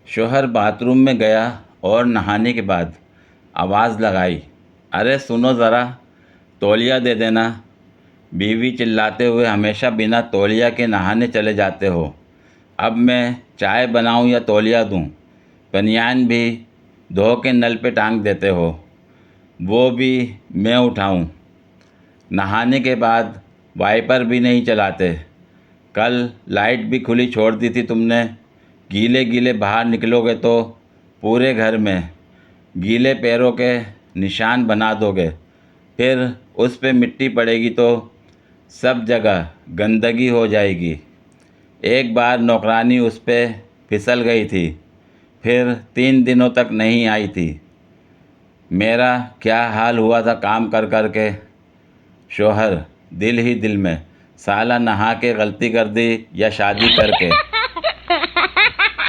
शौहर बाथरूम में गया और नहाने के बाद आवाज़ लगाई, अरे सुनो ज़रा, तौलिया दे देना। बीवी चिल्लाते हुए, हमेशा बिना तौलिया के नहाने चले जाते हो। अब मैं चाय बनाऊं या तौलिया दूं? बनियान भी धो के नल पे टांग देते हो, वो भी मैं उठाऊं? नहाने के बाद वाइपर भी नहीं चलाते। कल लाइट भी खुली छोड़ दी थी तुमने। गीले गीले बाहर निकलोगे तो पूरे घर में गीले पैरों के निशान बना दोगे। फिर उस पे मिट्टी पड़ेगी तो सब जगह गंदगी हो जाएगी। एक बार नौकरानी उस पे फिसल गई थी, फिर 3 दिनों तक नहीं आई थी। मेरा क्या हाल हुआ था काम कर कर के। शौहर दिल ही दिल में, साला नहा के गलती कर दी या शादी करके।